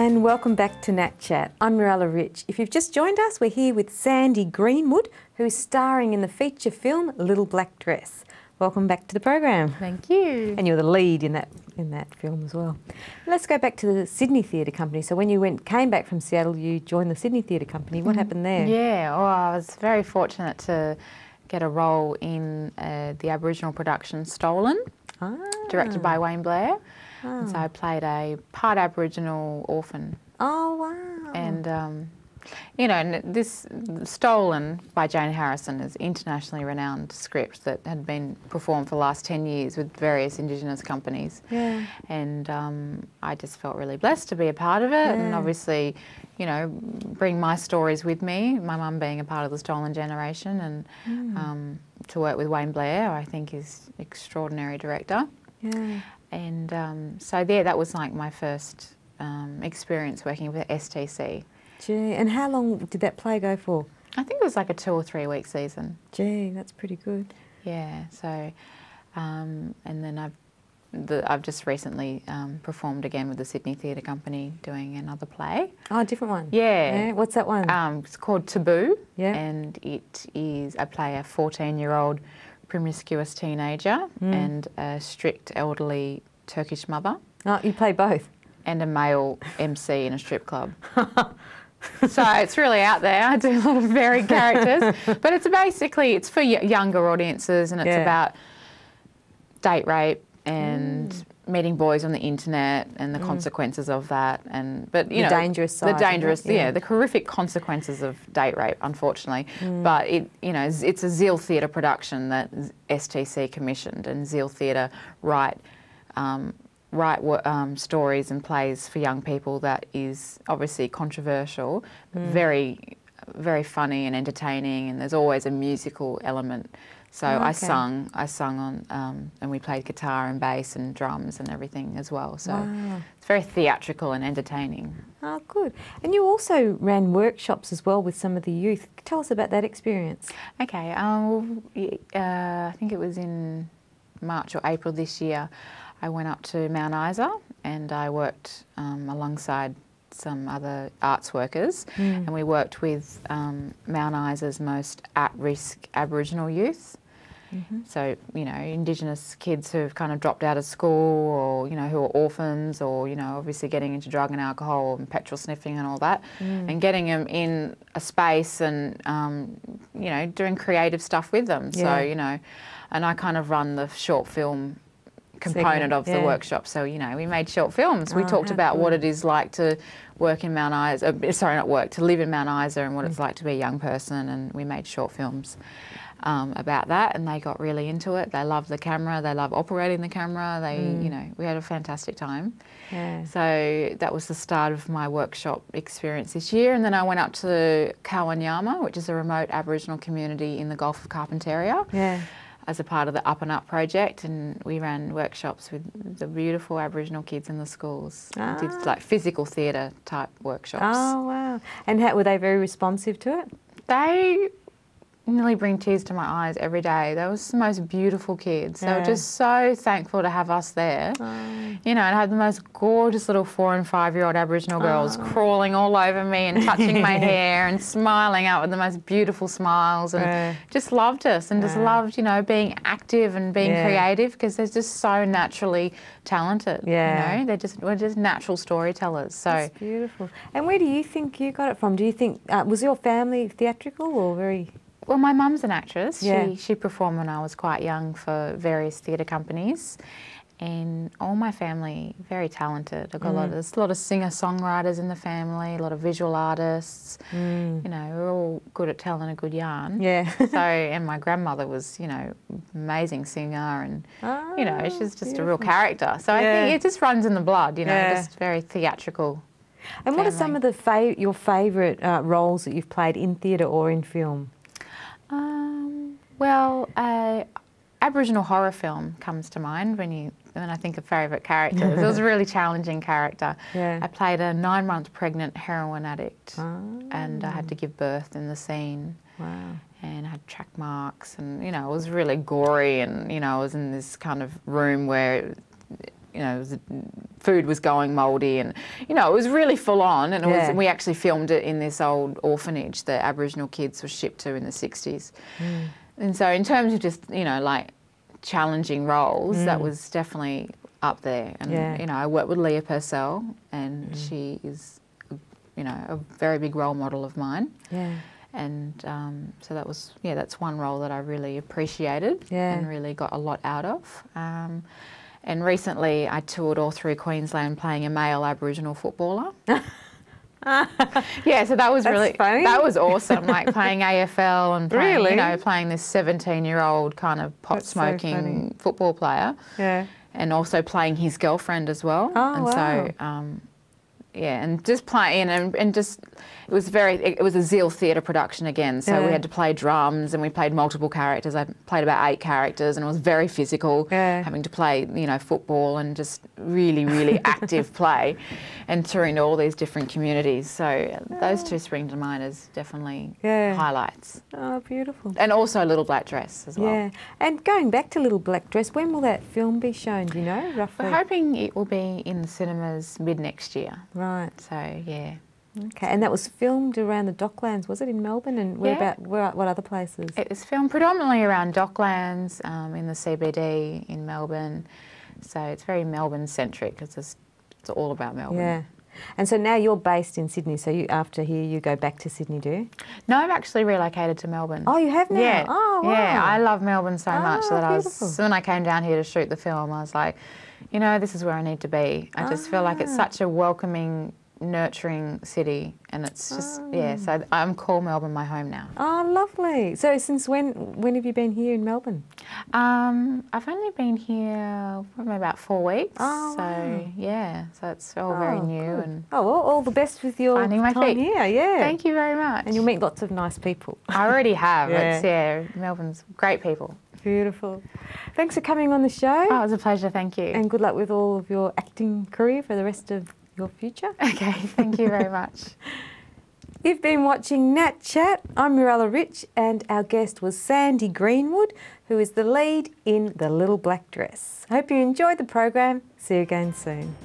and welcome back to Nat Chat. I'm Mirella Rich. If you've just joined us, we're here with Sandy Greenwood, who's starring in the feature film Little Black Dress. Welcome back to the program. Thank you. And you're the lead in that film as well. Let's go back to the Sydney Theatre Company. So when you came back from Seattle, you joined the Sydney Theatre Company. What happened there? Yeah, well, I was very fortunate to get a role in the Aboriginal production Stolen, directed by Wayne Blair. And so I played a part Aboriginal orphan. Oh, wow. And, you know, this Stolen by Jane Harrison is internationally renowned script that had been performed for the last 10 years with various Indigenous companies. Yeah. And I just felt really blessed to be a part of it and obviously, you know, bring my stories with me, my mum being a part of the Stolen generation, and to work with Wayne Blair, I think is an extraordinary director. Yeah. And so there, that was like my first experience working with STC. Gee, and how long did that play go for? I think it was like a 2 or 3 week season. Gee, that's pretty good. Yeah, so, and then I've just recently performed again with the Sydney Theatre Company doing another play. Oh, a different one? Yeah. What's that one? It's called Taboo. Yeah. And I play a 14-year-old promiscuous teenager and a strict elderly Turkish mother. Oh, you play both? And a male MC in a strip club. So it's really out there. I do a lot of varied characters. But it's for younger audiences, and it's about date rape and meeting boys on the internet and the consequences of that, but you know, dangerous side, the horrific consequences of date rape, unfortunately. But it's a Zeal Theatre production that STC commissioned, and Zeal Theatre write stories and plays for young people that is obviously controversial, but very, very funny and entertaining, and there's always a musical element. So I sung on, and we played guitar and bass and drums and everything as well. So it's very theatrical and entertaining. Oh, good. And you also ran workshops as well with some of the youth. Tell us about that experience. Okay. I think it was in March or April this year. I went up to Mount Isa and I worked alongside some other arts workers, and we worked with Mount Isa's most at-risk Aboriginal youth. So, you know, Indigenous kids who've kind of dropped out of school, or, you know, who are orphans, or, you know, obviously getting into drug and alcohol and petrol sniffing and all that, and getting them in a space and, you know, doing creative stuff with them. So, you know, and I kind of run the short film component of the workshop. So, you know, we made short films. We talked about what it is like to work in Mount Isa, to live in Mount Isa, and what it's like to be a young person, and we made short films about that, and they got really into it. They love the camera, they love operating the camera, you know, we had a fantastic time. Yeah. So that was the start of my workshop experience this year, and then I went up to Kawanyama, which is a remote Aboriginal community in the Gulf of Carpentaria. Yeah. As a part of the Up and Up project, and we ran workshops with the beautiful Aboriginal kids in the schools. Did like physical theatre type workshops. Oh, wow. And were they very responsive to it? They nearly bring tears to my eyes every day. They were the most beautiful kids. They were just so thankful to have us there. You know, and I had the most gorgeous little 4 and 5-year-old Aboriginal girls crawling all over me and touching my hair and smiling out with the most beautiful smiles, and just loved us, and just loved, you know, being active and being creative, because they're just so naturally talented. You know, we're just natural storytellers. So that's beautiful. And where do you think you got it from? Do you think was your family theatrical or very? Well, my mum's an actress. She performed when I was quite young for various theatre companies, and all my family very talented. I've got there's a lot of singer-songwriters in the family, a lot of visual artists. You know, we're all good at telling a good yarn. Yeah. So, and my grandmother was, you know, amazing singer, and you know, she's just a real character. So I think it just runs in the blood. You know, just very theatrical. And what are some of your favourite roles that you've played in theatre or in film? Well, Aboriginal horror film comes to mind when I think of favourite characters. It was a really challenging character. I played a 9-month pregnant heroin addict, and I had to give birth in the scene. Wow. And I had track marks, and, you know, it was really gory, and, you know, I was in this kind of room where, you know, it was food was going mouldy, and you know, it was really full on. And we actually filmed it in this old orphanage that Aboriginal kids were shipped to in the 60s. And so in terms of just, you know, like challenging roles, that was definitely up there. And you know, I worked with Leah Purcell, and she is, you know, a very big role model of mine. And so that was, that's one role that I really appreciated and really got a lot out of. And recently I toured all through Queensland playing a male Aboriginal footballer. So that was really funny. That was awesome, like playing AFL and playing, you know, playing this 17-year-old kind of pot-smoking football player. And also playing his girlfriend as well. So and just playing and just it was a Zeal Theatre production again. So we had to play drums and we played multiple characters. I played about 8 characters, and it was very physical, having to play, you know, football and just really active play, and touring to all these different communities. So those two spring to mind as definitely highlights. Oh, beautiful. And also Little Black Dress as well. And going back to Little Black Dress, when will that film be shown? Do you know roughly? We're hoping it will be in the cinemas mid next year. Right. So Okay, and that was filmed around the Docklands, was it, in Melbourne? And what other places? It was filmed predominantly around Docklands, in the CBD in Melbourne. So it's very Melbourne-centric. It's all about Melbourne. Yeah. And so now you're based in Sydney, so after here you go back to Sydney, do you? No, I've actually relocated to Melbourne. Oh, you have now? Yeah. Oh, wow. Yeah, I love Melbourne so much that beautiful. when I came down here to shoot the film, I was like, you know, this is where I need to be. I just feel like it's such a welcoming, nurturing city, and it's just so I'm call Melbourne my home now. Oh, lovely. So since when have you been here in Melbourne? I've only been here probably about 4 weeks. Oh, wow. So it's all very new. Good. And all the best with your finding my time feet. here. Thank you very much. And you'll meet lots of nice people. I already have. Melbourne's great people. Beautiful. Thanks for coming on the show. Oh, it was a pleasure, thank you. And good luck with all of your acting career for the rest of your future. Okay, thank you very much. You've been watching Nat Chat. I'm Mirella Rich, and our guest was Sandy Greenwood, who is the lead in The Little Black Dress. I hope you enjoyed the program. See you again soon.